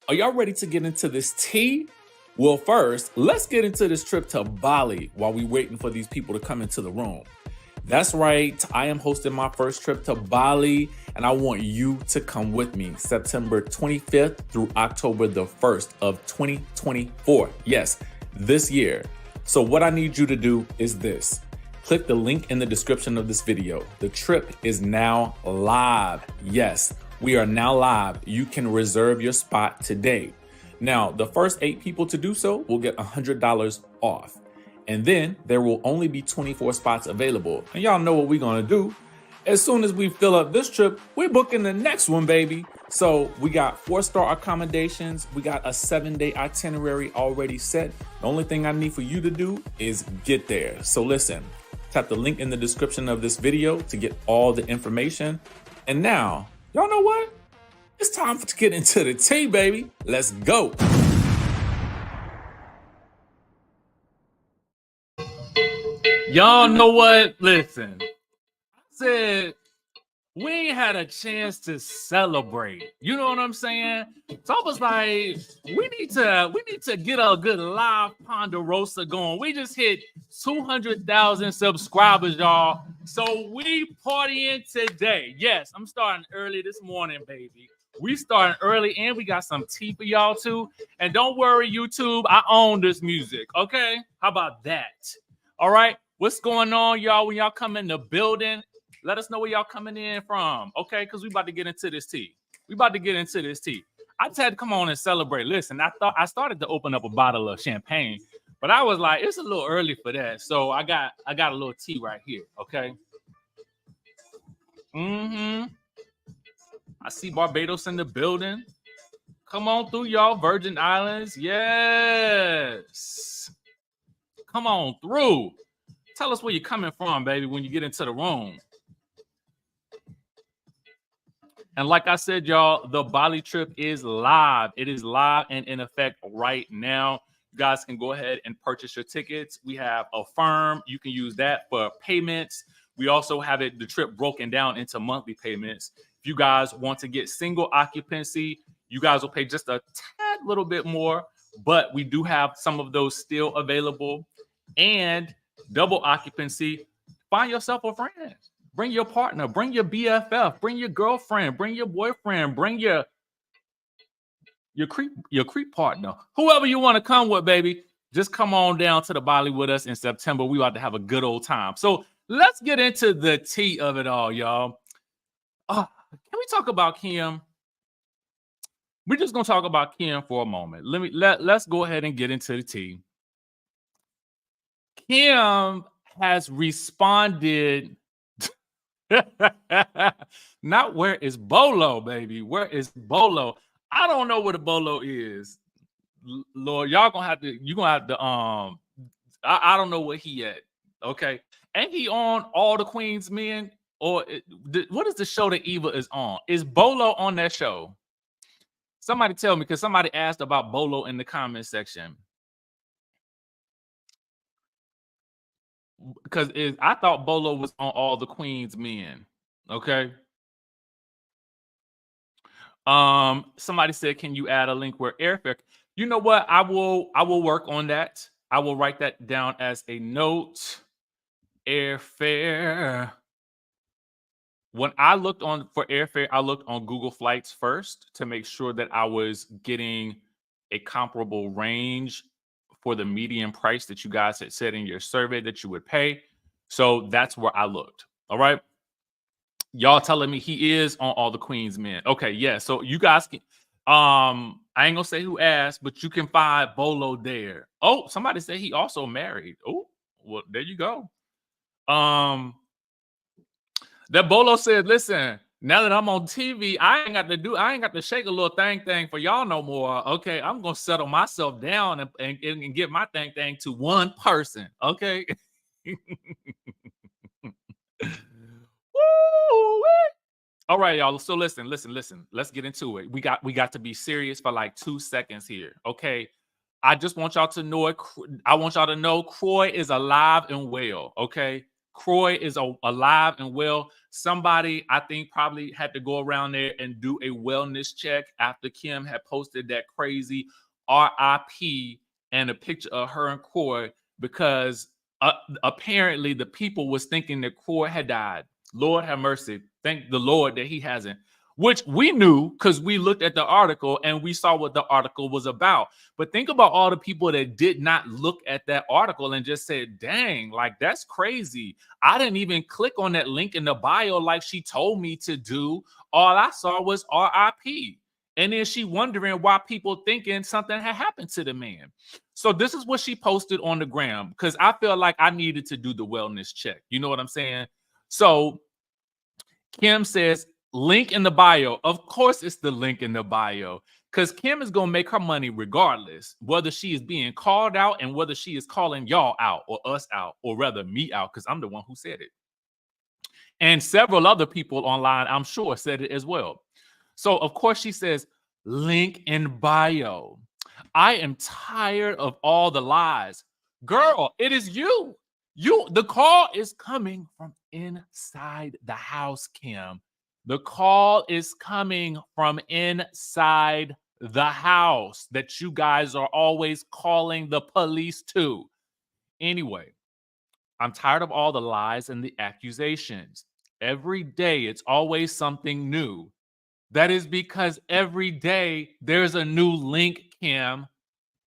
Are y'all ready to get into this tea? Well, first, let's get into this trip to Bali while we're waiting for these people to come into the room. That's right, I am hosting my first trip to Bali, and I want you to come with me September 25th through October the 1st of 2024. Yes, this year. So what I need you to do is this. Click the link in the description of this video. The trip is now live. Yes, we are now live. You can reserve your spot today. Now, the first 8 people to do so will get $100 off. And then there will only be 24 spots available. And y'all know what we're gonna do. As soon as we fill up this trip, we're booking the next one, baby. So we got 4-star accommodations. We got a 7-day itinerary already set. The only thing I need for you to do is get there. So listen, tap the link in the description of this video to get all the information. And now, y'all know what? It's time to get into the tea, baby. Let's go. Y'all know what? Listen, I said we ain't had a chance to celebrate. You know what I'm saying? So I was like, we need to get a good live Ponderosa going. We just hit 200,000 subscribers, y'all. So we partying today. Yes, I'm starting early this morning, baby. We starting early, and we got some tea for y'all too. And don't worry, YouTube, I own this music. Okay, how about that? All right. What's going on, y'all? When y'all come in the building, let us know where y'all coming in from, okay? Because we about to get into this tea. I just had to come on and celebrate. Listen, I started to open up a bottle of champagne, but I was like, it's a little early for that. So I got a little tea right here, okay? I see Barbados in the building. Come on through, y'all. Virgin Islands, yes. Come on through. Tell us where you're coming from, baby, when you get into the room. And like I said, y'all, the Bali trip is live. It is live and in effect right now. You guys can go ahead and purchase your tickets. We have Affirm. You can use that for payments. We also have the trip broken down into monthly payments. If you guys want to get single occupancy, you guys will pay just a tad little bit more, but we do have some of those still available. And double occupancy, find yourself a friend. Bring your partner, bring your BFF, bring your girlfriend, bring your boyfriend, bring your creep partner. Whoever you want to come with, baby, just come on down to the Bali with us in September. We about to have a good old time. So let's get into the tea of it all, y'all. Can we talk about Kim? We're just gonna talk about Kim for a moment. Let's go ahead and get into the tea. Kim has responded. Not where is Bolo, baby? Where is Bolo? I don't know where the Bolo is. Lord, you're gonna have to I don't know where he at. Okay. Ain't he on All the Queen's Men? Or what is the show that Eva is on? Is Bolo on that show? Somebody tell me, because somebody asked about Bolo in the comment section. Because I thought Bolo was on All the Queen's Men. Okay. Somebody said, can you add a link where airfare? You know what? I will work on that. I will write that down as a note. Airfare. When I looked for airfare, I looked on Google Flights first to make sure that I was getting a comparable range for the median price that you guys had said in your survey that you would pay. So that's where I looked. All right. Y'all telling me he is on All the Queen's Men. Okay, yeah. So you guys can I ain't gonna say who asked, but you can find Bolo there. Oh, somebody said he also married. Oh, well, there you go. That Bolo said, listen, now that I'm on TV, I ain't got to shake a little thing for y'all no more. Okay, I'm gonna settle myself down and get my thing to one person. Okay. Woo! All right, y'all. So listen. Let's get into it. We got to be serious for like 2 seconds here. Okay. I just want y'all to know it. I want y'all to know Croy is alive and well. Okay. Croy is alive and well. Somebody, I think, probably had to go around there and do a wellness check after Kim had posted that crazy RIP and a picture of her and Croy, because apparently the people was thinking that Croy had died. Lord have mercy. Thank the Lord that he hasn't. Which we knew because we looked at the article and we saw what the article was about. But think about all the people that did not look at that article and just said, dang, like that's crazy. I didn't even click on that link in the bio like she told me to do. All I saw was RIP. And then she wondering why people thinking something had happened to the man. So this is what she posted on the gram, because I feel like I needed to do the wellness check. You know what I'm saying? So Kim says, link in the bio. Of course, it's the link in the bio, because Kim is going to make her money regardless, whether she is being called out and whether she is calling y'all out or us out, or rather me out, because I'm the one who said it. And several other people online, I'm sure, said it as well. So, of course, she says, link in bio. I am tired of all the lies. Girl, it is you. The call is coming from inside the house, Kim. The call is coming from inside the house that you guys are always calling the police to. Anyway, I'm tired of all the lies and the accusations. Every day, it's always something new. That is because every day there's a new link, Kim.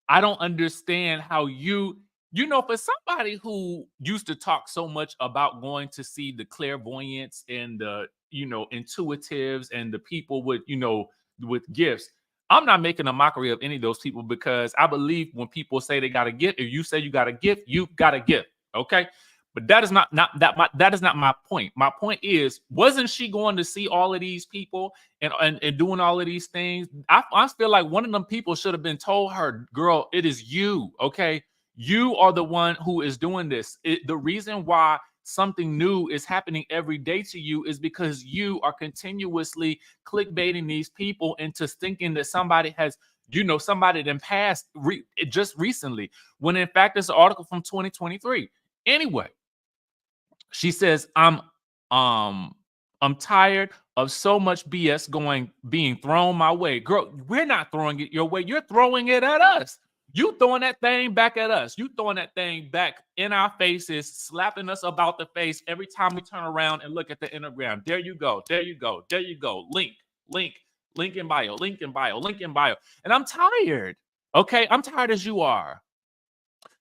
I don't understand how for somebody who used to talk so much about going to see the clairvoyants and the, intuitives and the people with gifts. I'm not making a mockery of any of those people, because I believe when people say they got a gift, if you say you got a gift, you got a gift. Okay. But that is not my point. My point is, wasn't she going to see all of these people and doing all of these things? I feel like one of them people should have been told her, girl, it is you. Okay. You are the one who is doing this. The reason why something new is happening every day to you is because you are continuously clickbaiting these people into thinking that somebody has, somebody that passed just recently, when in fact it's an article from 2023. Anyway, she says, I'm tired of so much BS being thrown my way. Girl, we're not throwing it your way. You're throwing it at us. You throwing that thing back at us. You throwing that thing back in our faces, slapping us about the face every time we turn around and look at the Instagram. There you go. There you go. There you go. Link in bio, link in bio, link in bio. And I'm tired. Okay. I'm tired as you are.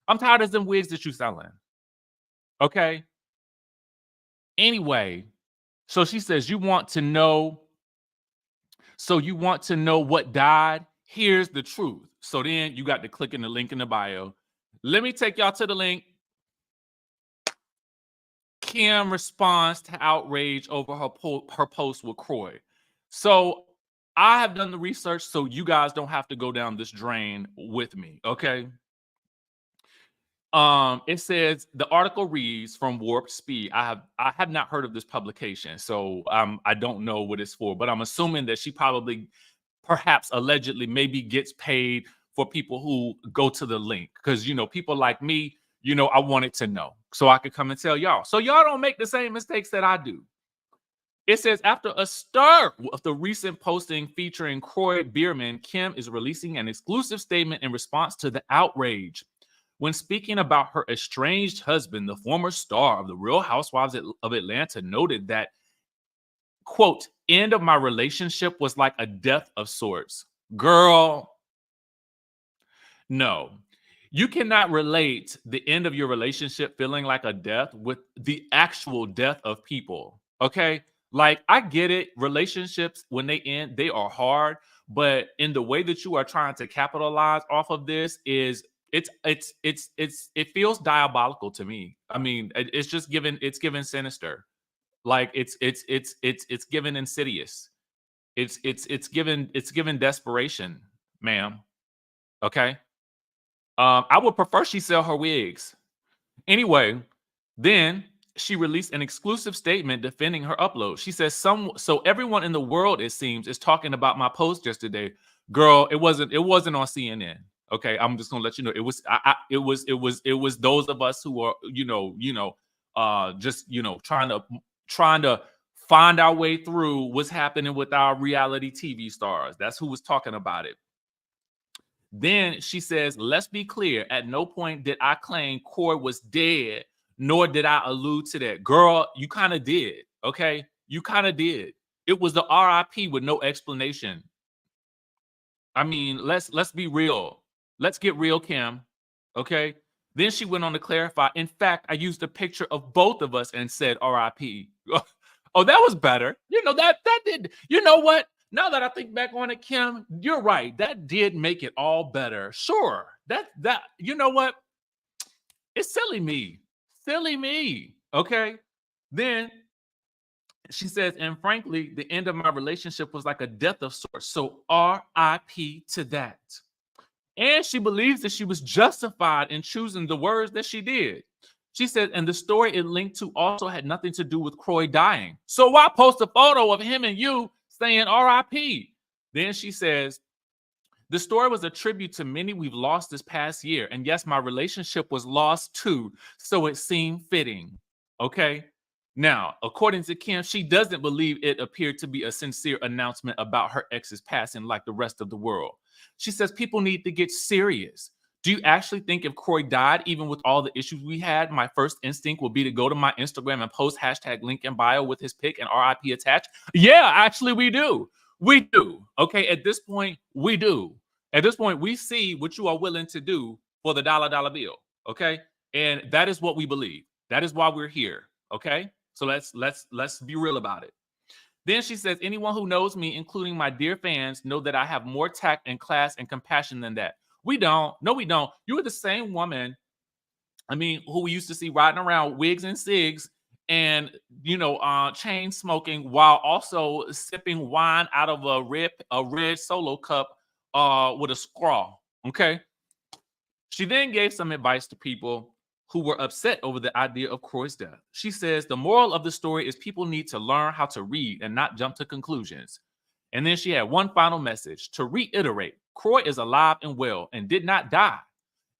I'm tired of them wigs that you selling. Okay. Anyway, so she says, you want to know what died? Here's the truth. So then you got to click in the link in the bio. Let me take y'all to the link. Kim responds to outrage over her post with Croy. So I have done the research, so you guys don't have to go down this drain with me, okay? It says, the article reads from Warp Speed. I have not heard of this publication, so I don't know what it's for, but I'm assuming that she probably, perhaps allegedly, maybe gets paid for people who go to the link, because people like me, I wanted to know so I could come and tell y'all, so y'all don't make the same mistakes that I do. It says, after a stir of the recent posting featuring Croy Biermann, Kim is releasing an exclusive statement in response to the outrage. When speaking about her estranged husband, the former star of The Real Housewives of Atlanta noted that, quote, end of my relationship was like a death of sorts. Girl, no. You cannot relate the end of your relationship feeling like a death with the actual death of people, okay? Like, I get it. Relationships, when they end, they are hard. But in the way that you are trying to capitalize off of this is, it feels diabolical to me. I mean, it's given sinister. Like it's given insidious. It's given desperation, ma'am. Okay. I would prefer she sell her wigs. Anyway, then she released an exclusive statement defending her upload. She says, so everyone in the world, it seems, is talking about my post yesterday. Girl, it wasn't on CNN. Okay, I'm just gonna let you know. It was those of us who are, just trying to find our way through what's happening with our reality TV stars. That's who was talking about it. Then she says, let's be clear, at no point did I claim Croy was dead, nor did I allude to that. Girl, you kind of did, okay? You kind of did. It was the RIP with no explanation. I mean, let's be real. Let's get real, Kim, okay? Then she went on to clarify, in fact, I used a picture of both of us and said RIP. Oh, that was better. That did, you know what? Now that I think back on it, Kim, you're right. That did make it all better. Sure. That you know what? It's silly me. Silly me. Okay. Then she says, and frankly, the end of my relationship was like a death of sorts. So RIP to that. And she believes that she was justified in choosing the words that she did. She said, and the story it linked to also had nothing to do with Croy dying. So why post a photo of him and you saying RIP? Then she says, the story was a tribute to many we've lost this past year. And yes, my relationship was lost too. So it seemed fitting. Okay. Now, according to Kim, she doesn't believe it appeared to be a sincere announcement about her ex's passing like the rest of the world. She says people need to get serious. Do you actually think if Croy died, even with all the issues we had, my first instinct would be to go to my Instagram and post hashtag link in bio with his pic and RIP attached? Yeah, actually we do. We do. Okay, at this point, we do. At this point, we see what you are willing to do for the dollar bill. Okay, and that is what we believe. That is why we're here. Okay, so let's be real about it. Then she says, anyone who knows me, including my dear fans, know that I have more tact and class and compassion than that. We don't. No, we don't. You were the same woman, who we used to see riding around wigs and cigs and, chain smoking while also sipping wine out of a red Solo cup with a straw. Okay. She then gave some advice to people who were upset over the idea of Croy's death. She says, the moral of the story is people need to learn how to read and not jump to conclusions. And then she had one final message to reiterate. Croy is alive and well and did not die,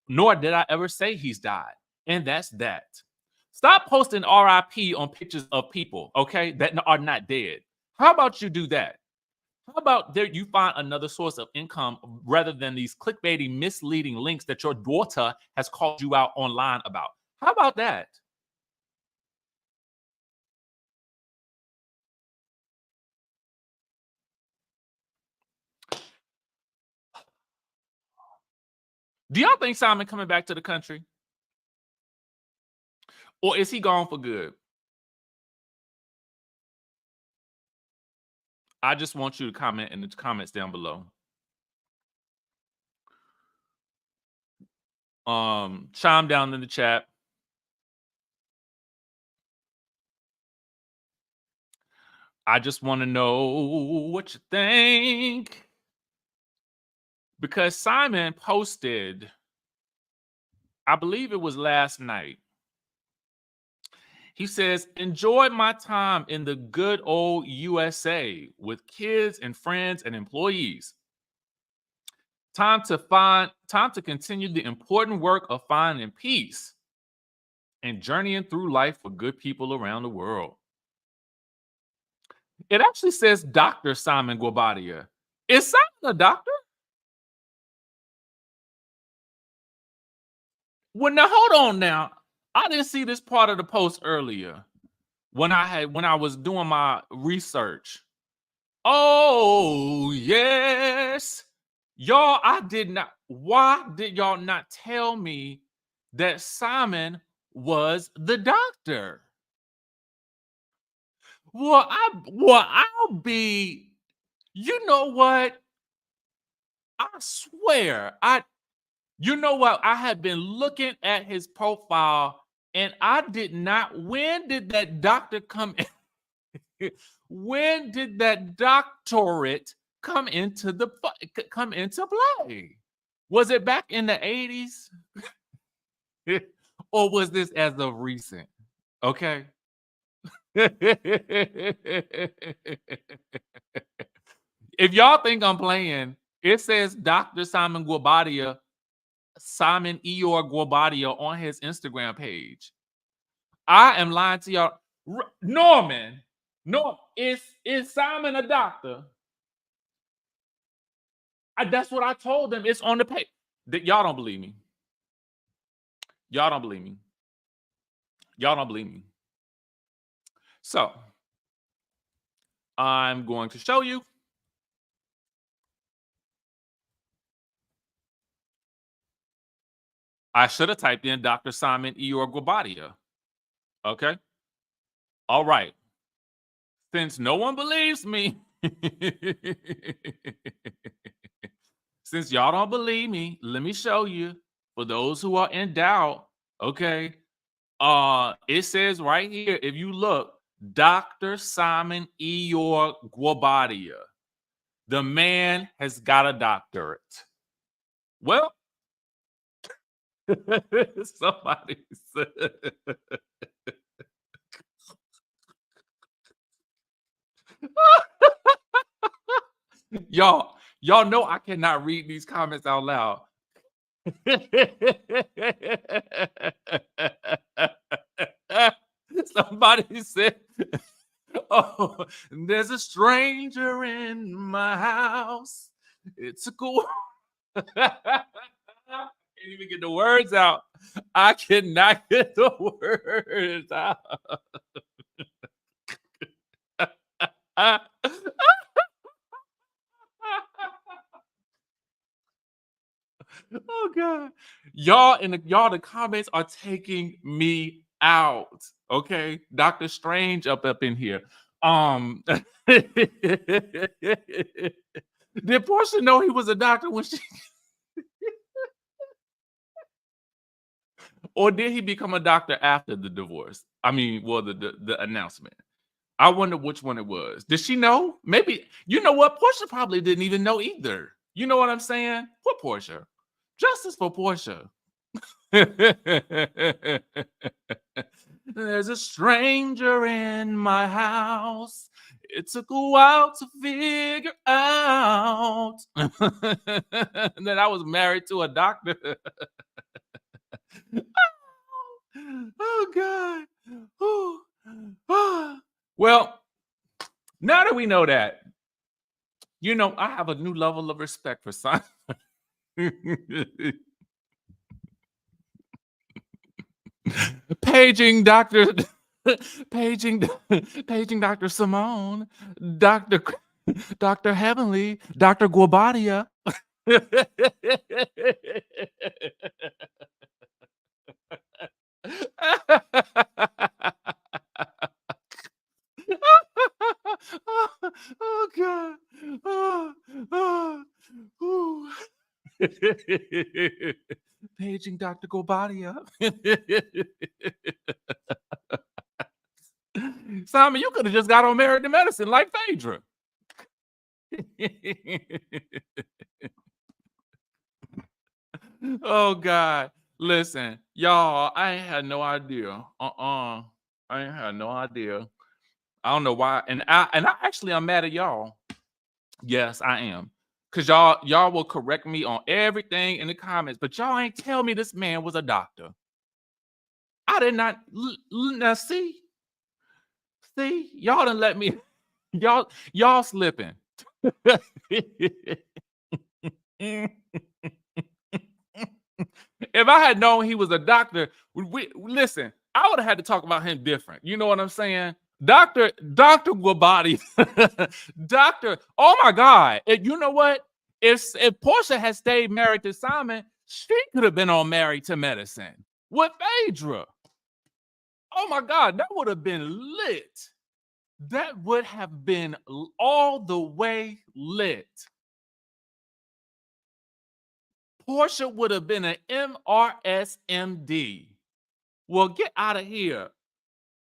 nor did I ever say he's died. And that's that. Stop posting RIP on pictures of people, okay, that are not dead. How about you do that? How about you find another source of income rather than these clickbaity, misleading links that your daughter has called you out online about? How about that? Do y'all think Simon coming back to the country? Or is he gone for good? I just want you to comment in the comments down below. Chime down in the chat. I just want to know what you think. Because Simon posted, I believe it was last night. He says, enjoyed my time in the good old USA with kids and friends and employees. Time to continue the important work of finding peace and journeying through life for good people around the world. It actually says Dr. Simon Guobadia. Is Simon a doctor? Well, now hold on now. I didn't see this part of the post earlier when I was doing my research. Oh, yes. Y'all, I did not. Why did y'all not tell me that Simon was the doctor? Well, I'll be, you know what? I swear, you know what? I had been looking at his profile and I did not. When did that doctor come in? When did that doctorate come into play? Was it back in the 80s? Or was this as of recent? Okay. If y'all think I'm playing, it says Dr. Simon Guobadia, Simon Eeyore Guobadia on his Instagram page. I am lying to y'all. Norman, no, is Simon a doctor? That's what I told them. It's on the page. Y'all don't believe me. Y'all don't believe me. Y'all don't believe me. So I'm going to show you. I should have typed in Dr. Simon Eeyore Guobadia. Okay. All right. Since no one believes me, since y'all don't believe me, let me show you. For those who are in doubt, okay. It says right here, if you look, Dr. Simon Eeyore Guobadia. The man has got a doctorate. Well, somebody said. y'all know I cannot read these comments out loud. Somebody said, oh, there's a stranger in my house. It's a cool. I can't even get the words out. I cannot get the words out. Oh God. The comments are taking me out. Okay. Dr. Strange up in here. Did Porsha know he was a doctor when she or did he become a doctor after the divorce? I mean, well, the announcement. I wonder which one it was. Did she know? Maybe, you know what? Porsha probably didn't even know either. You know what I'm saying? Poor Porsha. Justice for Porsha. There's a stranger in my house. It took a while to figure out that I was married to a doctor. Oh God. Well, now that we know that, you know, I have a new level of respect for Simon. Paging Dr. paging Dr. Simone, Dr. Heavenly, Dr. Guobadia. Oh God. Paging Dr. Guobadia. Simon, you could have just got on Married to Medicine like Phaedra. Oh God. Listen, y'all, I ain't had no idea. I ain't had no idea. I don't know why. And I actually I'm mad at y'all. Yes, I am. Cause y'all will correct me on everything in the comments, but y'all ain't tell me this man was a doctor. I did not. Now see, y'all done let me. Y'all slipping. If I had known he was a doctor, listen, I would have had to talk about him different. You know what I'm saying? Dr. Guobadia. Doctor, oh my God. You know what? If Porsha had stayed married to Simon, she could have been on Married to Medicine with Phaedra. Oh my God, that would have been lit. That would have been all the way lit. Porsha would have been an MRSMD. Well, get out of here.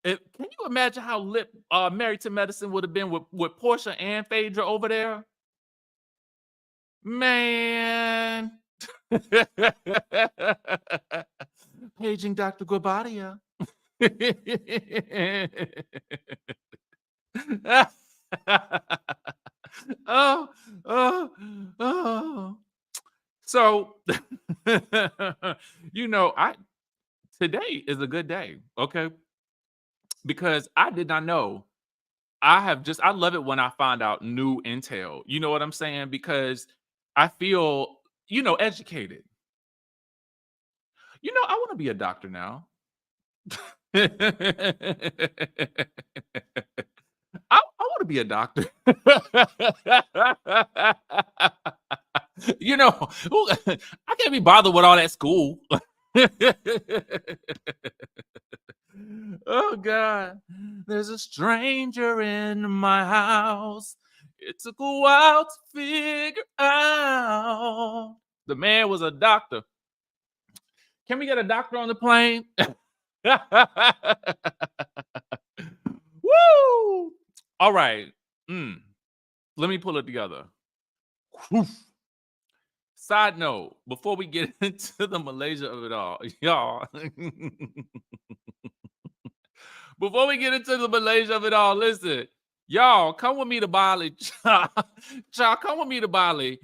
Can you imagine how lit Married to Medicine would have been with Porsha and Phaedra over there? Man. Paging Dr. Guobadia. Oh, oh, oh. So, you know, today is a good day. Okay. because I did not know. I love it when I find out new intel. You know what I'm saying? Because I feel, educated. I want to be a doctor now. I want to be a doctor. I can't be bothered with all that school. Oh God, there's a stranger in my house. It took a while to figure out. The man was a doctor. Can we get a doctor on the plane? Woo! All right. Let me pull it together. Whew. Side note, before we get into the Malaysia of it all, y'all. Before we get into the Malaysia of it all, listen, y'all, come with me to Bali. Y'all, come with me to Bali.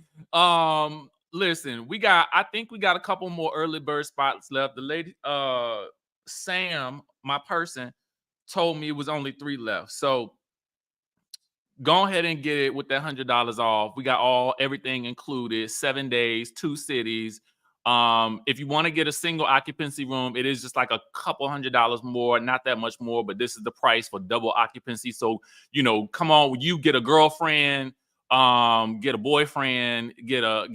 Listen, I think we got a couple more early bird spots left. The lady, Sam, my person, told me it was only 3 left. So go ahead and get it with that $100 off. We got everything included, 7 days, 2 cities. If you want to get a single occupancy room, it is just like a couple $100 more, not that much more, but this is the price for double occupancy. So, come on, you get a girlfriend, get a boyfriend, get a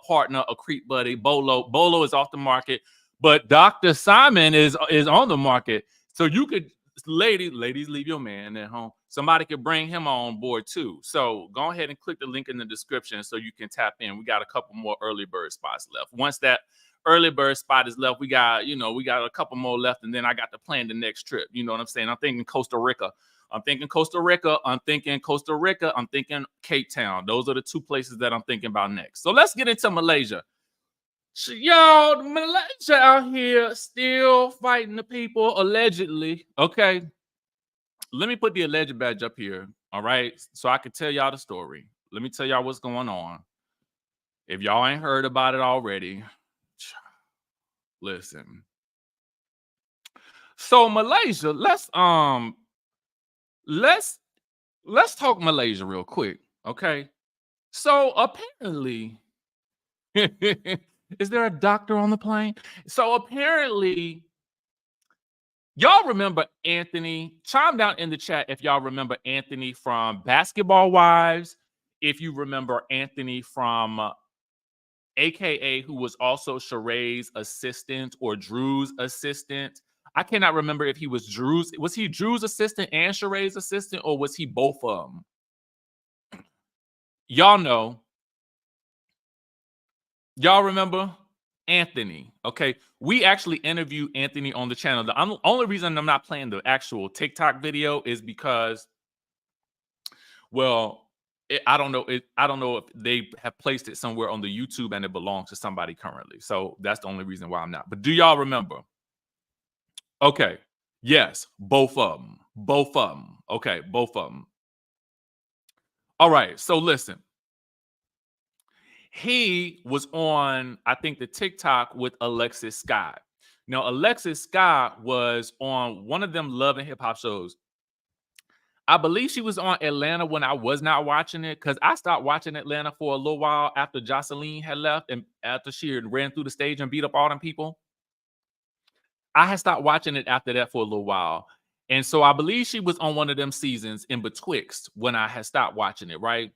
partner, a creep buddy. Bolo is off the market, but Dr. Simon is on the market. So you could, ladies, leave your man at home. Somebody could bring him on board too. So go ahead and click the link in the description so you can tap in. We got a couple more early bird spots left. Once that early bird spot is left, we got a couple more left, and then I got to plan the next trip. You know what I'm saying? I'm thinking Costa Rica. I'm thinking Cape Town. Those are the 2 places that I'm thinking about next. So let's get into Malaysia. Y'all, Malaysia out here still fighting the people, allegedly. Okay. Let me put the alleged badge up here, all right? So I can tell y'all the story. Let me tell y'all what's going on. If y'all ain't heard about it already, listen. So Malaysia, let's talk Malaysia real quick, okay? So apparently, is there a doctor on the plane? So apparently, y'all remember Anthony? Chime down in the chat if y'all remember Anthony from Basketball Wives. If you remember Anthony from AKA, who was also Sheree's assistant or Drew's assistant. I cannot remember if he was Drew's. Was he Drew's assistant and Sheree's assistant, or was he both of them? Y'all know. Y'all remember Anthony? Okay, we actually interviewed Anthony on the channel. The only reason I'm not playing the actual TikTok video is because, well, I don't know if they have placed it somewhere on the YouTube and it belongs to somebody currently. So that's the only reason why I'm not. But do y'all remember? Okay. Yes, both of them. Okay, both of them. All right. So listen. He was on, I think, the TikTok with Alexis Skye. Now, Alexis Skye was on one of them Love and Hip Hop shows. I believe she was on Atlanta when I was not watching it, because I stopped watching Atlanta for a little while after Jocelyn had left and after she had ran through the stage and beat up all them people. I had stopped watching it after that for a little while. And so I believe she was on one of them seasons in betwixt when I had stopped watching it, right?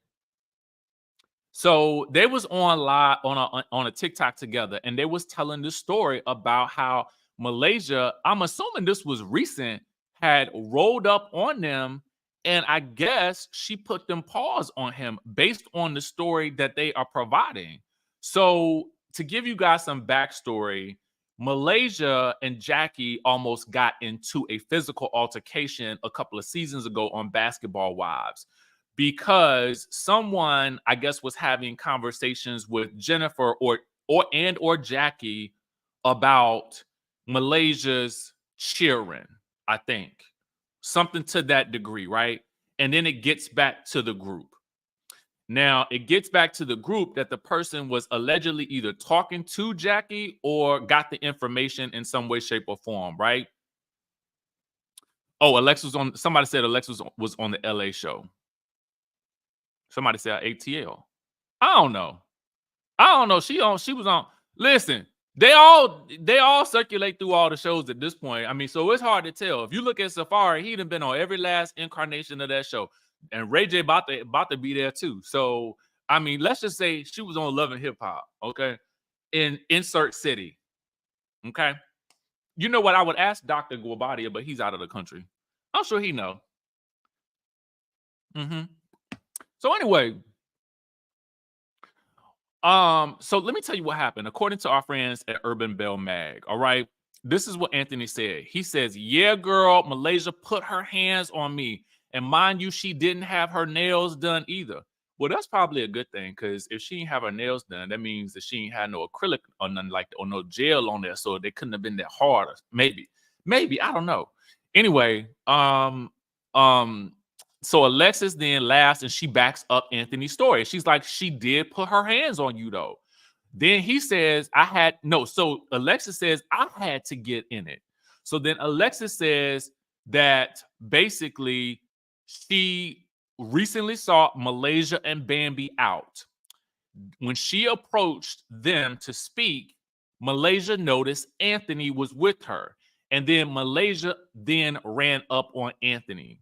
So they was on live on a TikTok together, and they was telling the story about how Malaysia, I'm assuming this was recent, had rolled up on them, and I guess she put them paws on him based on the story that they are providing. So to give you guys some backstory, Malaysia and Jackie almost got into a physical altercation a couple of seasons ago on Basketball Wives, because someone, I guess, was having conversations with Jennifer or Jackie about Malaysia's cheering, I think. Something to that degree, right? And then it gets back to the group. Now, it gets back to the group that the person was allegedly either talking to Jackie or got the information in some way, shape, or form, right? Oh, Alexa was on. Somebody said Alexa was on the LA show. Somebody said ATL. I don't know. She was on. Listen, they all circulate through all the shows at this point. I mean, so it's hard to tell. If you look at Safari, he'd have been on every last incarnation of that show, and Ray J about to be there too. So I mean, let's just say she was on Love and Hip Hop. Okay, in insert city. Okay, you know what? I would ask Dr. Guobadia, but he's out of the country. I'm sure he know. So anyway. So let me tell you what happened. According to our friends at Urban Bell Mag, all right, this is what Anthony said. He says, yeah, girl, Malaysia put her hands on me. And mind you, she didn't have her nails done either. Well, that's probably a good thing, because if she didn't have her nails done, that means that she ain't had no acrylic or nothing like that, or no gel on there, so they couldn't have been that hard. Maybe, I don't know. Anyway, so Alexis then laughs and she backs up Anthony's story. She's like, she did put her hands on you though. Then he says, so Alexis says, I had to get in it. So then Alexis says that basically she recently saw Malaysia and Bambi out. When she approached them to speak, Malaysia noticed Anthony was with her. And then Malaysia then ran up on Anthony.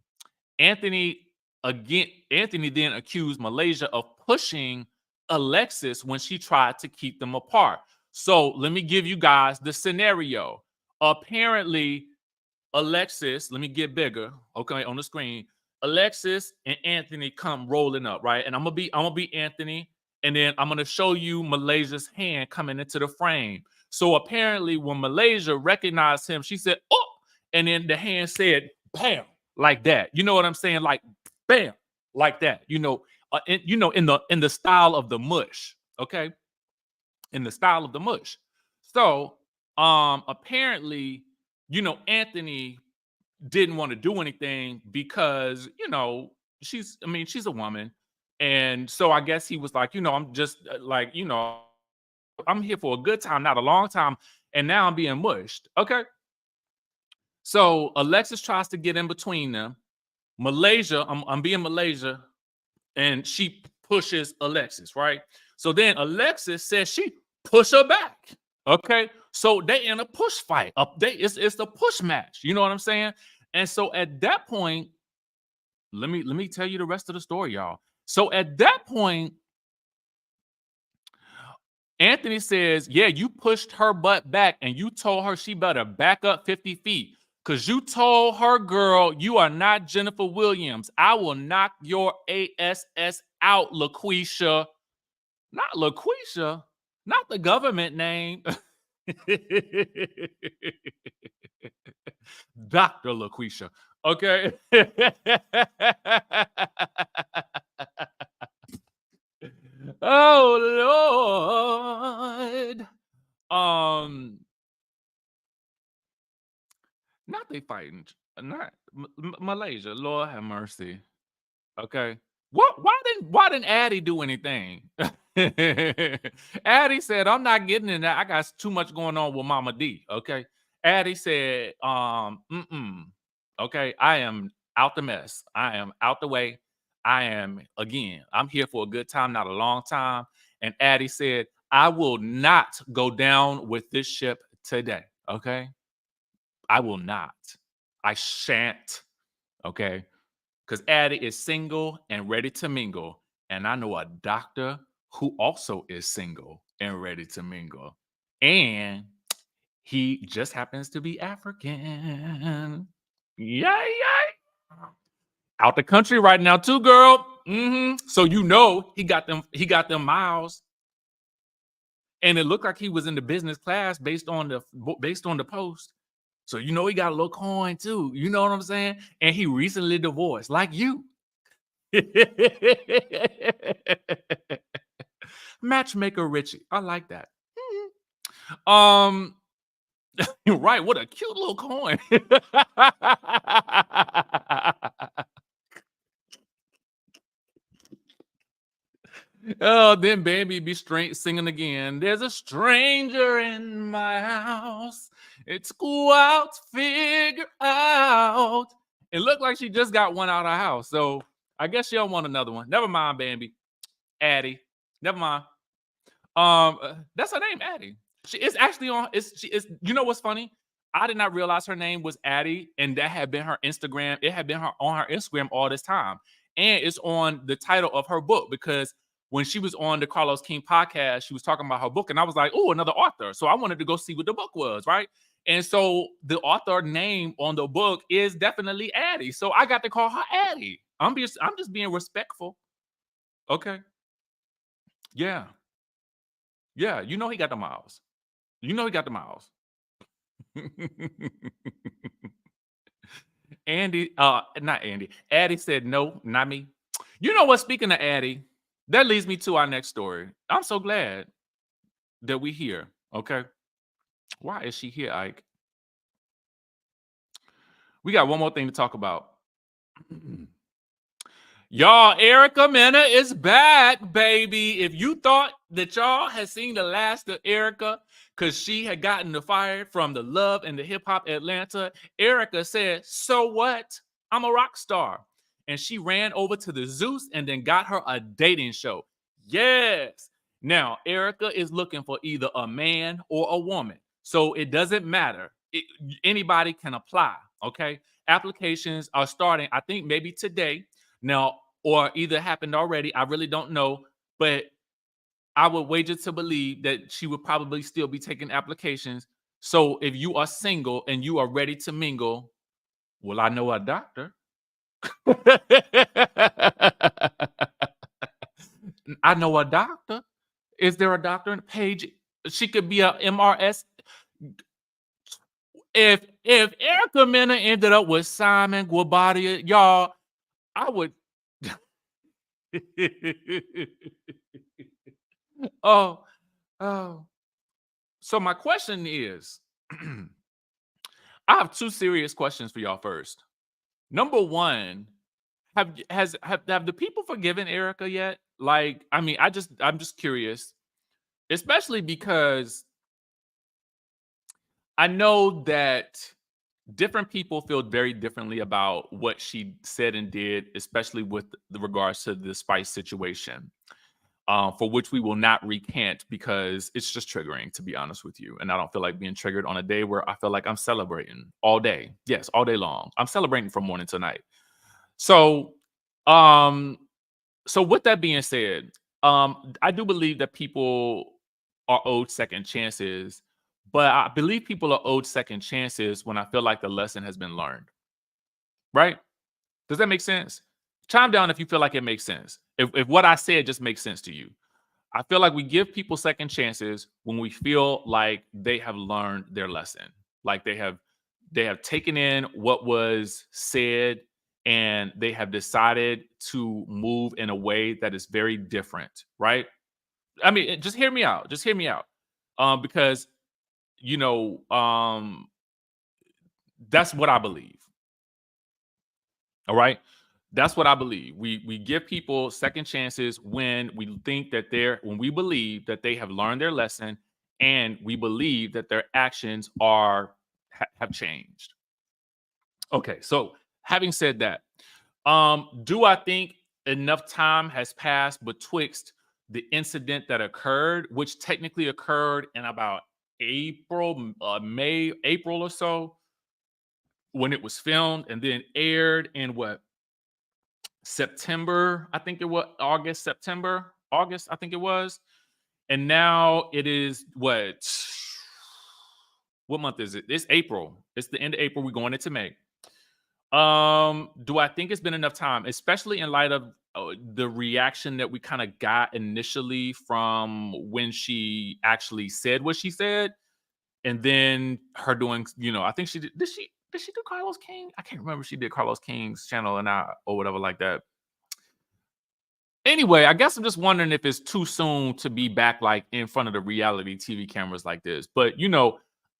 Anthony then accused Malaysia of pushing Alexis when she tried to keep them apart. So let me give you guys the scenario. Apparently, Alexis, let me get bigger, okay, on the screen. Alexis and Anthony come rolling up, right? And I'm gonna be Anthony, and then I'm gonna show you Malaysia's hand coming into the frame. So apparently, when Malaysia recognized him, she said, "Oh," and then the hand said, "Bam." Like that, you know what I'm saying? Like, bam, like that. In the style of the mush, okay? In the style of the mush. So, apparently, Anthony didn't want to do anything because, she's a woman, and so I guess he was like, I'm just I'm here for a good time, not a long time, and now I'm being mushed, okay? So Alexis tries to get in between them. Malaysia, I'm being Malaysia, and she pushes Alexis, right? So then Alexis says she push her back. Okay, so they in a push fight. It's the push match. You know what I'm saying? And so at that point, let me tell you the rest of the story, y'all. So at that point, Anthony says, yeah, you pushed her butt back and you told her she better back up 50 feet. Because you told her, girl, you are not Jennifer Williams. I will knock your ASS out, LaQuisha. Not LaQuisha. Not the government name. Dr. LaQuisha. Okay. Oh, Lord. Not they fighting. Not Malaysia. Lord have mercy. Okay. What? Why didn't Addie do anything? Addie said, I'm not getting in that. I got too much going on with Mama D. Okay. Addie said, okay, I am out the mess. I am out the way. I'm here for a good time, not a long time. And Addie said, I will not go down with this ship today. Okay. I will not. I shan't. Okay. Because Addie is single and ready to mingle. And I know a doctor who also is single and ready to mingle. And he just happens to be African. Yay. Out the country right now too, girl. So he got them miles. And it looked like he was in the business class based on the post. So he got a little coin too. You know what I'm saying? And he recently divorced, like you. Matchmaker Richie. I like that. Right. What a cute little coin. Oh, then Bambi be singing again. There's a stranger in my house. It's go out, figure out. It looked like she just got one out of her house. So I guess she don't want another one. Never mind, Bambi. Addie. Never mind. That's her name, Addie. She is actually on. She is. You know what's funny? I did not realize her name was Addie, and that had been her Instagram. It had been her on her Instagram all this time, and it's on the title of her book because when she was on the Carlos King podcast, she was talking about her book, and I was like, "Oh, another author." So I wanted to go see what the book was, right? And so the author name on the book is definitely Addie. So I got to call her Addie. I'm just being respectful. Okay. Yeah. Yeah. You know he got the miles. You know he got the miles. Andy, not Andy. Addie said no, not me. You know what? Speaking of Addie, that leads me to our next story. I'm so glad that we here. Okay. Why is she here, Ike? We got one more thing to talk about. Y'all, Erica Mena is back, baby. If you thought that y'all had seen the last of Erica because she had gotten fired from the Love and the Hip Hop Atlanta, Erica said, "So what? I'm a rock star." And she ran over to the Zeus and then got her a dating show. Yes. Now, Erica is looking for either a man or a woman. So it doesn't matter. Anybody can apply, okay? Applications are starting, I think maybe today. Now, or either happened already, I really don't know, but I would wager to believe that she would probably still be taking applications. So if you are single and you are ready to mingle, well, I know a doctor. I know a doctor. Is there a doctor in the page? She could be a MRS. If Erica Mena ended up with Simon Guobadia, y'all, I would. oh, oh. So my question is, I have two serious questions for y'all first. Number one, have the people forgiven Erica yet? Like, I mean, I'm just curious, especially because I know that different people feel very differently about what she said and did, especially with the regards to the Spice situation. For which we will not recant because it's just triggering, to be honest with you. And I don't feel like being triggered on a day where I feel like I'm celebrating all day. Yes, all day long. I'm celebrating from morning to night. So, so with that being said, I do believe that people are owed second chances, but I believe people are owed second chances when I feel like the lesson has been learned. Right? Does that make sense? Chime down if you feel like it makes sense. If what I said just makes sense to you. I feel like we give people second chances when we feel like they have learned their lesson. Like they have taken in what was said and they have decided to move in a way that is very different, right? I mean, just hear me out. Just hear me out. Because you know, that's what I believe. All right. That's what I believe. We give people second chances when we think that when we believe that they have learned their lesson and we believe that their actions have changed. Okay, so having said that, do I think enough time has passed betwixt the incident that occurred, which technically occurred in about April, April or so, when it was filmed and then aired in what, September, I think it was August, I think it was. And now it is what month is it? It's April. It's the end of April. We're going into May. Do I think it's been enough time, especially in light of the reaction that we kind of got initially from when she actually said what she said, and then her doing, I think she did. Did she do Carlos King? I can't remember if she did Carlos King's channel or whatever like that. Anyway, I guess I'm just wondering if it's too soon to be back like in front of the reality TV cameras like this. But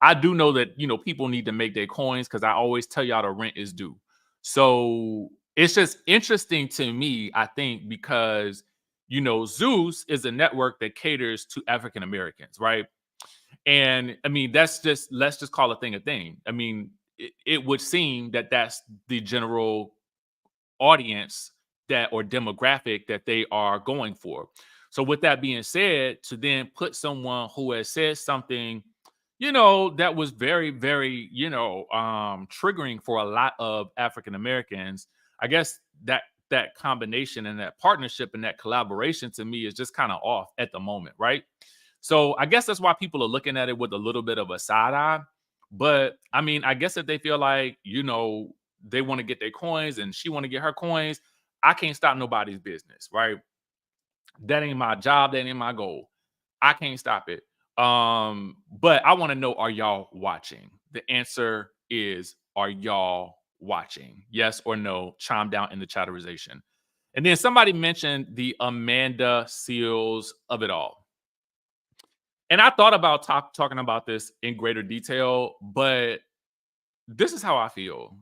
I do know that people need to make their coins because I always tell y'all the rent is due. So it's just interesting to me, I think, because Zeus is a network that caters to African Americans, right? And I mean, let's just call a thing a thing. I mean, it would seem that that's the general audience that or demographic that they are going for. So with that being said, to then put someone who has said something, that was very, very, triggering for a lot of African Americans, I guess that combination and that partnership and that collaboration to me is just kind of off at the moment, right? So I guess that's why people are looking at it with a little bit of a side eye. But I mean, I guess if they feel like, they want to get their coins and she want to get her coins, I can't stop nobody's business, right? That ain't my job, that ain't my goal. I can't stop it. But I want to know, are y'all watching? The answer is, are y'all watching? Yes or no? Chime down in the chatterization. And then somebody mentioned the Amanda Seals of it all. And I thought about talking about this in greater detail, but this is how I feel.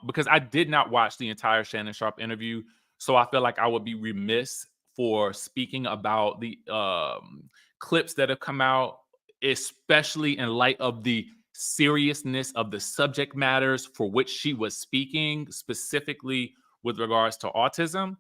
Because I did not watch the entire Shannon Sharpe interview, so I feel like I would be remiss for speaking about the clips that have come out, especially in light of the seriousness of the subject matters for which she was speaking, specifically with regards to autism.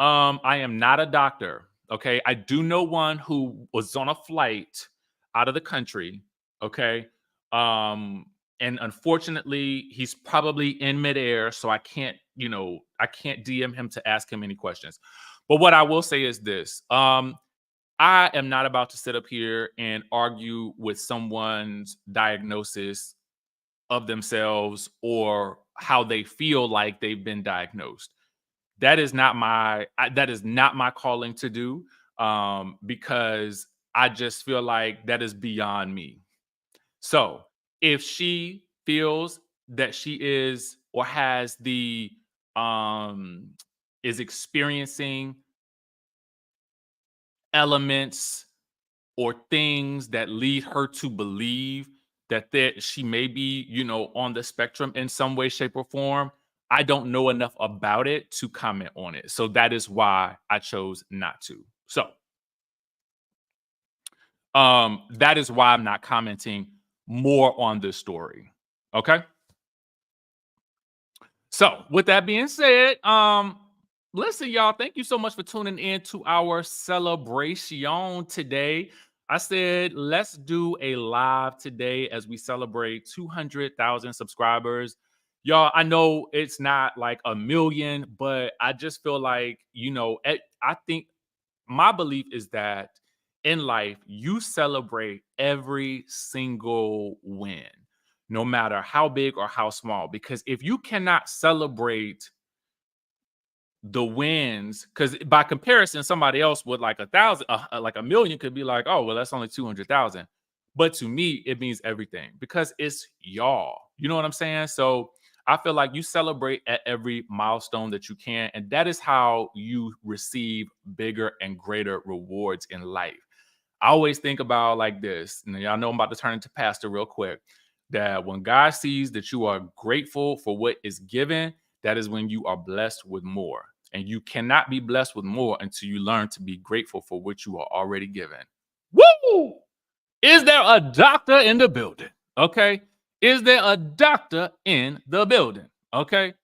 I am not a doctor. Okay. I do know one who was on a flight out of the country. Okay. And unfortunately, he's probably in midair, so I can't DM him to ask him any questions. But what I will say is this: I am not about to sit up here and argue with someone's diagnosis of themselves or how they feel like they've been diagnosed. That is not my calling to do, because I just feel like that is beyond me. So if she feels that she is or has the is experiencing elements or things that lead her to believe that she may be, on the spectrum in some way, shape, or form, I don't know enough about it to comment on it. So that is why I chose not to. So that is why I'm not commenting more on this story. Okay. So with that being said, listen, y'all, thank you so much for tuning in to our celebration today. I said, let's do a live today as we celebrate 200,000 subscribers. Y'all, I know it's not like a million, but I just feel like, I think my belief is that in life, you celebrate every single win, no matter how big or how small. Because if you cannot celebrate the wins, because by comparison, somebody else with like 1,000, like a million, could be like, oh, well, that's only 200,000. But to me, it means everything because it's y'all. You know what I'm saying? So I feel like you celebrate at every milestone that you can. And that is how you receive bigger and greater rewards in life. I always think about like this, and y'all know I'm about to turn into pastor real quick, that when God sees that you are grateful for what is given, that is when you are blessed with more. And you cannot be blessed with more until you learn to be grateful for what you are already given. Woo! Is there a doctor in the building? Okay. Is there a doctor in the building? Okay.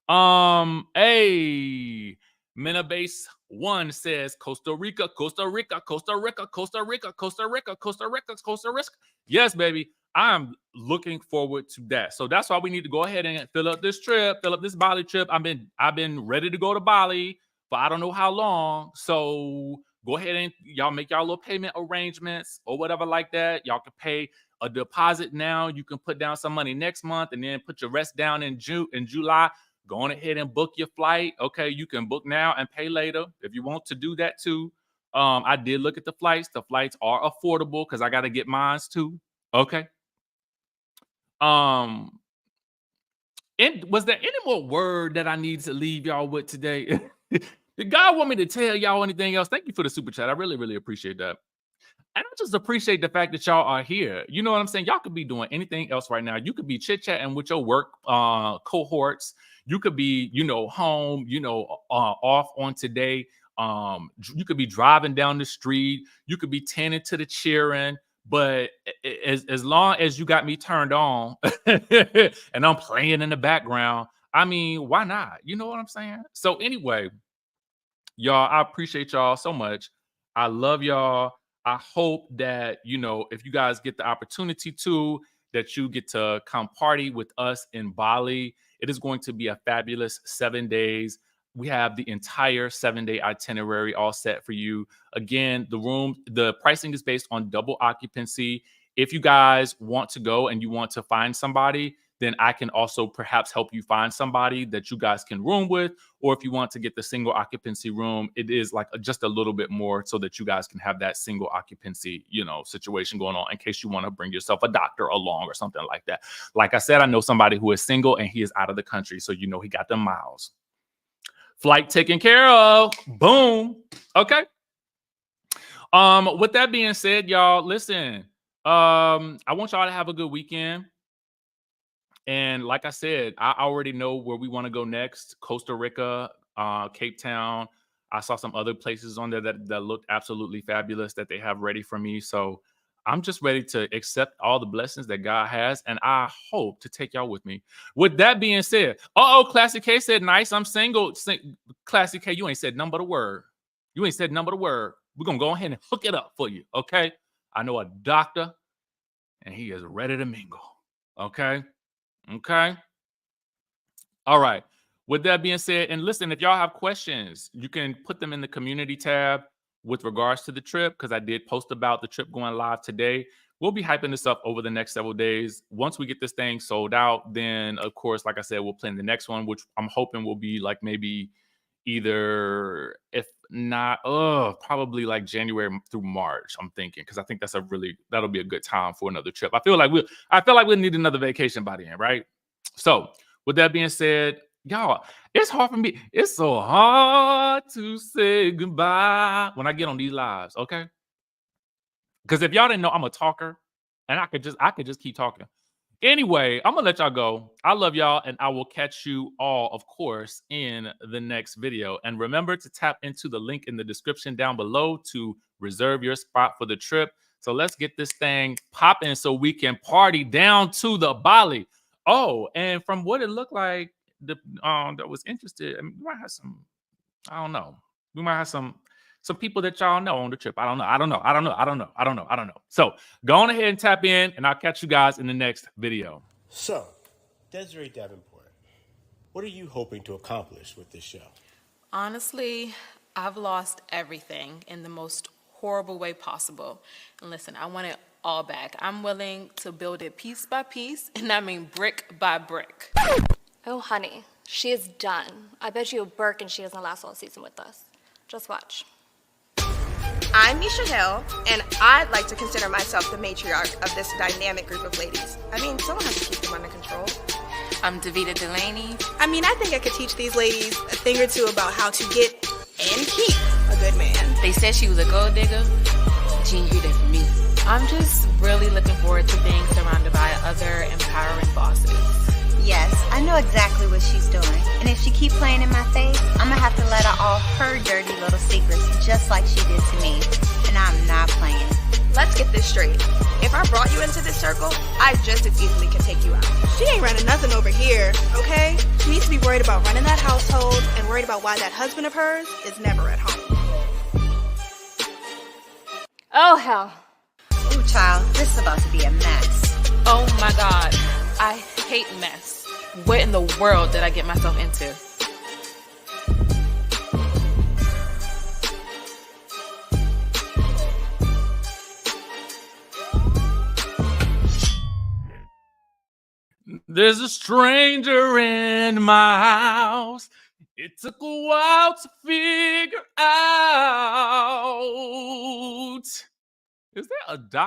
Hey, Mena Base 1 says Costa Rica, Costa Rica, Costa Rica, Costa Rica, Costa Rica, Costa Rica, Costa Rica. Yes, baby. I'm looking forward to that. So that's why we need to go ahead and fill up this Bali trip. I've been ready to go to Bali for I don't know how long. So go ahead and y'all make y'all little payment arrangements or whatever like that. Y'all can pay a deposit now. You can put down some money next month and then put your rest down in July. Go on ahead and book your flight. Okay, you can book now and pay later if you want to do that too. I did look at the flights. The flights are affordable because I got to get mine too. Okay. And was there any more word that I need to leave y'all with today? Did God want me to tell y'all anything else? Thank you for the super chat. I really, really appreciate that. And I just appreciate the fact that y'all are here. You know what I'm saying? Y'all could be doing anything else right now. You could be chit-chatting with your work cohorts. You could be, home, off on today. You could be driving down the street. You could be tending to the cheering, But as long as you got me turned on and I'm playing in the background, I mean, why not? You know what I'm saying? So anyway, y'all, I appreciate y'all so much. I love y'all. I hope that, if you guys get the opportunity to, that you get to come party with us in Bali. It is going to be a fabulous 7 days. We have the entire 7-day itinerary all set for you. Again, the pricing is based on double occupancy. If you guys want to go and you want to find somebody, then I can also perhaps help you find somebody that you guys can room with. Or if you want to get the single occupancy room, it is like just a little bit more so that you guys can have that single occupancy, situation going on in case you want to bring yourself a doctor along or something like that. Like I said, I know somebody who is single and he is out of the country. So, he got them miles. Flight taken care of. Boom. Okay. With that being said, y'all, listen, I want y'all to have a good weekend. And like I said, I already know where we want to go next. Costa Rica, Cape Town. I saw some other places on there that looked absolutely fabulous that they have ready for me. So I'm just ready to accept all the blessings that God has. And I hope to take y'all with me. With that being said, Classic K said, nice, I'm single. Classic K, you ain't said nothing but a word. You ain't said nothing but a word. We're going to go ahead and hook it up for you, okay? I know a doctor, and he is ready to mingle, okay? Okay. All right. With that being said, and listen, if y'all have questions, you can put them in the community tab with regards to the trip, because I did post about the trip going live today. We'll be hyping this up over the next several days. Once we get this thing sold out, then, of course, like I said, we'll plan the next one, which I'm hoping will be like maybe either, if not, probably like January through March, I'm thinking, because I think that'll be a good time for another trip. I feel like we'll need another vacation by then, right? So with that being said, y'all, it's hard for me. It's so hard to say goodbye when I get on these lives, okay? Because if y'all didn't know, I'm a talker, and I could just keep talking. Anyway, I'm gonna let y'all go. I love y'all, and I will catch you all, of course, in the next video. And remember to tap into the link in the description down below to reserve your spot for the trip. So let's get this thing popping so we can party down to the Bali. Oh, and from what it looked like, that was interested, I mean, we might have some, I don't know. We might have some people that y'all know on the trip. I don't know. So go on ahead and tap in, and I'll catch you guys in the next video. So, Desiree Davenport, what are you hoping to accomplish with this show? Honestly, I've lost everything in the most horrible way possible. And listen, I want it all back. I'm willing to build it piece by piece, and I mean brick by brick. Oh, honey, she is done. I bet you a Birkin she doesn't last all season with us. Just watch. I'm Misha Hill, and I'd like to consider myself the matriarch of this dynamic group of ladies. I mean, someone has to keep them under control. I'm Davita Delaney. I mean, I think I could teach these ladies a thing or two about how to get and keep a good man. They said she was a gold digger. She ain't that for me. I'm just really looking forward to being surrounded by other empowering bosses. Yes, I know exactly what she's doing. And if she keep playing in my face, I'm gonna have to let her off her dirty little secrets just like she did to me. And I'm not playing. Let's get this straight. If I brought you into this circle, I just as easily can take you out. She ain't running nothing over here, okay? She needs to be worried about running that household and worried about why that husband of hers is never at home. Oh, hell. Ooh, child, this is about to be a mess. Oh my God, I hate mess. What in the world did I get myself into? There's a stranger in my house. It took a while to figure out. Is there a doctor?